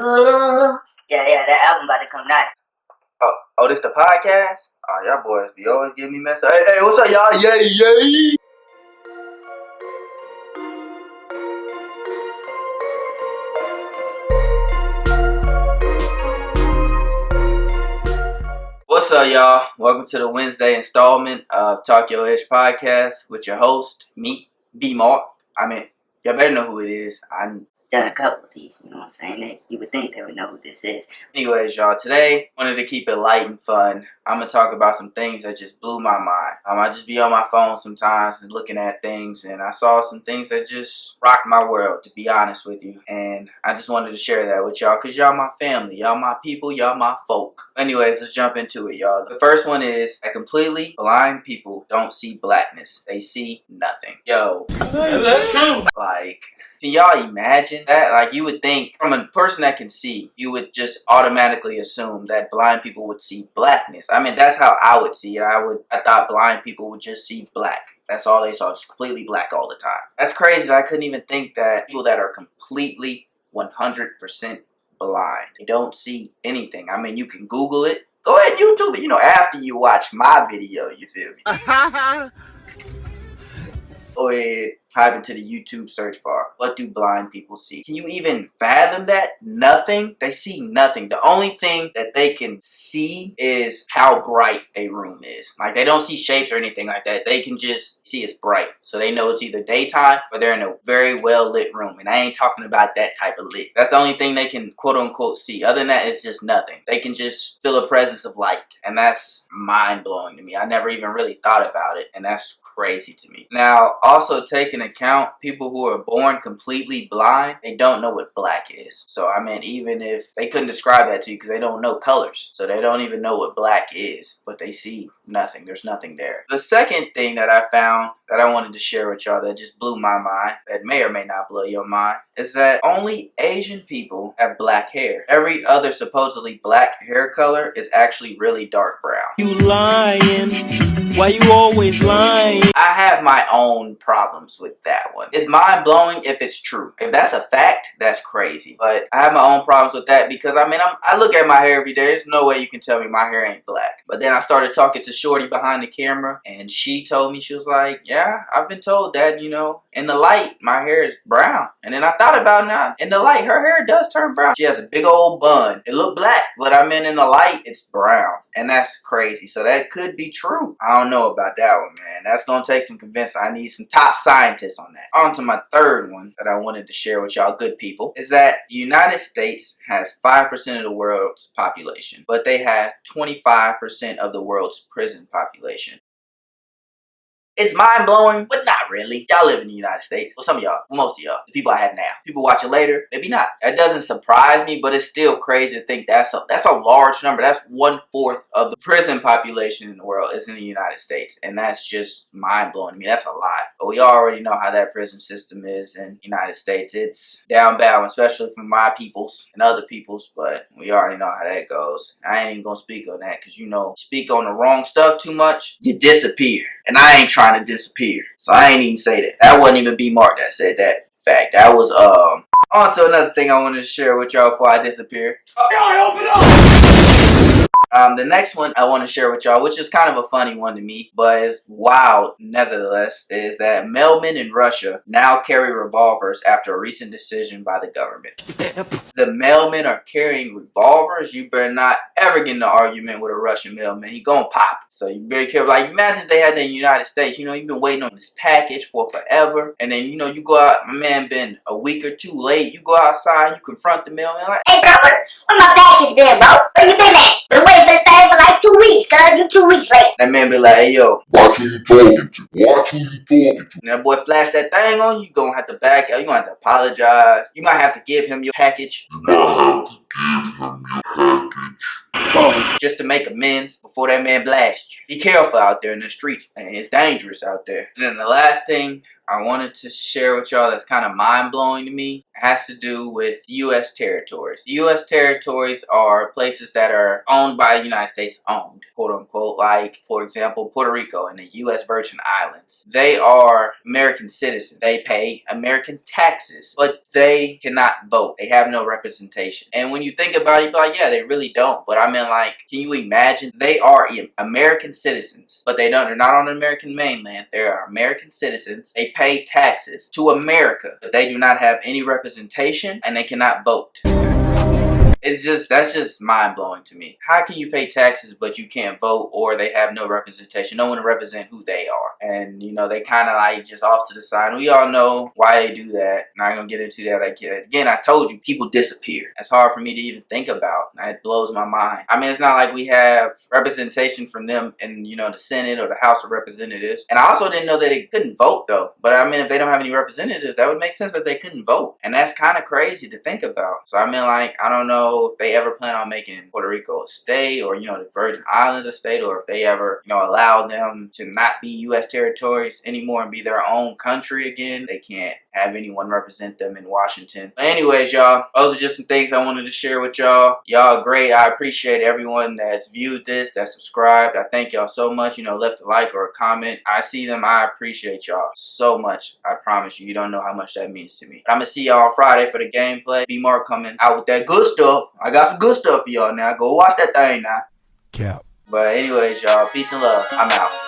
Yeah, that album about to come nice. Oh, this the podcast? Oh, y'all boys be always getting me messed up. Hey, what's up, y'all? Yay! What's up, y'all? Welcome to the Wednesday installment of Talk Your Ish podcast with your host, me, B Mark. I mean, y'all better know who it is. Done a couple of these, you know what I'm saying? You would think they would know who this is. Anyways, y'all, today wanted to keep it light and fun. I'm gonna talk about some things that just blew my mind. I just be on my phone sometimes and looking at things, and I saw some things that just rocked my world, to be honest with you. And I just wanted to share that with y'all, cause y'all my family, y'all my people, y'all my folk. Anyways, let's jump into it, y'all. The first one is that completely blind people don't see blackness; they see nothing. Yo, that's true. Like, can y'all imagine that? Like, you would think from a person that can see, you would just automatically assume that blind people would see blackness. I mean, that's how I would see it. I thought blind people would just see black. That's all they saw, just completely black all the time. That's crazy. I couldn't even think that people that are completely 100% blind, they don't see anything. I mean, you can Google it. Go ahead and YouTube it, after you watch my video, you feel me? Go ahead, type into the YouTube search bar. What do blind people see? Can you even fathom that? Nothing. They see nothing. The only thing that they can see is how bright a room is. Like, they don't see shapes or anything like that. They can just see it's bright. So they know it's either daytime or they're in a very well lit room. And I ain't talking about that type of lit. That's the only thing they can quote unquote see. Other than that, it's just nothing. They can just feel a presence of light. And that's mind blowing to me. I never even really thought about it. And that's crazy to me. Now, also take into account people who are born completely blind, they don't know what black is. So I mean, even if they couldn't describe that to you because they don't know colors, so they don't even know what black is, but they see nothing. There's nothing there. The second thing that I found that I wanted to share with y'all that just blew my mind, that may or may not blow your mind, is that only Asian people have black hair. Every other supposedly black hair color is actually really dark brown. You lying? Why you always lying? I have my own problems with that one. It's mind blowing if it's true. If that's a fact, that's crazy. But I have my own problems with that because I mean, I look at my hair every day. There's no way you can tell me my hair ain't black. But then I started talking to Shorty behind the camera, and she told me, she was like, yeah, I've been told that, in the light, my hair is brown. And then I thought about it now. In the light, her hair does turn brown. She has a big old bun. It looked black, but I mean, in the light, it's brown. And that's crazy. So that could be true. I don't know about that one, man. That's going to take some convincing. I need some top scientists on that. On to my third one that I wanted to share with y'all good people is that the United States has 5% of the world's population, but they have 25% of the world's prison population. It's mind-blowing, but not really. Y'all live in the United States. Well, some of y'all. Well, most of y'all. The people I have now. People watch it later, maybe not. That doesn't surprise me, but it's still crazy to think that's a large number. That's 1/4 of the prison population in the world is in the United States. And that's just mind-blowing to me. That's a lot. But we already know how that prison system is in the United States. It's down bad, especially for my peoples and other peoples, but we already know how that goes. I ain't even gonna speak on that, because speak on the wrong stuff too much, you disappear. And I ain't trying to disappear, so I ain't even say that. That wasn't even B Mark that said that. In fact, that was on to another thing I wanted to share with y'all before I disappear. Open up! The next one I want to share with y'all, which is kind of a funny one to me, but is wild nevertheless, is that mailmen in Russia now carry revolvers after a recent decision by the government. The mailmen are carrying revolvers. You better not ever get in an argument with a Russian mailman. He gonna pop. So you better careful. Like, imagine if they had that in the United States. You've been waiting on this package for forever, and then you go out. My man been a week or two late. You go outside, you confront the mailman like, Hey, bro, where my package been, bro? Where you been at? Been waiting for this thing for like 2 weeks, cuz. You 2 weeks late. That man be like, hey, yo, watch who you talking to. Watch who you talking to. And that boy flash that thing on you, you gonna have to back out. You gonna have to apologize. You might have to give him your package. You might have to give him your package. Just to make amends before that man blasts you. Be careful out there in the streets, man. It's dangerous out there. And then the last thing I wanted to share with y'all that's kind of mind-blowing to me, has to do with U.S. territories. U.S. territories are places that are owned by the United States, owned, quote unquote, like, for example, Puerto Rico and the U.S. Virgin Islands. They are American citizens. They pay American taxes, but they cannot vote. They have no representation. And when you think about it, you're like, yeah, they really don't. But I mean, like, can you imagine? They are American citizens, but they're not on the American mainland. They are American citizens. They pay taxes to America, but they do not have any representation and they cannot vote. That's just mind-blowing to me. How can you pay taxes but you can't vote, or they have no representation, no one to represent who they are? And you know, they kind of like just off to the side. We all know why they do that. Not gonna get into that again. I told you, people disappear. That's hard for me to even think about. It blows my mind. I mean, it's not like we have representation from them in, you know, the Senate or the House of Representatives. And I also didn't know that they couldn't vote though. But I mean, if they don't have any representatives, that would make sense that they couldn't vote. And that's kind of crazy to think about. So I mean, like, I don't know if they ever plan on making Puerto Rico a state, or, you know, the Virgin Islands a state, or if they ever, you know, allow them to not be U.S. territories anymore and be their own country again. They can't have anyone represent them in Washington. But anyways, y'all, those are just some things I wanted to share with y'all. Y'all great. I appreciate everyone that's viewed this, that's subscribed. I thank y'all so much. You know, left a like or a comment. I see them. I appreciate y'all so much. I promise you, you don't know how much that means to me. But I'm gonna see y'all on Friday for the gameplay. Be more coming out with that good stuff. I got some good stuff for y'all now. Go watch that thing now. Cap. But anyways, y'all, peace and love. I'm out.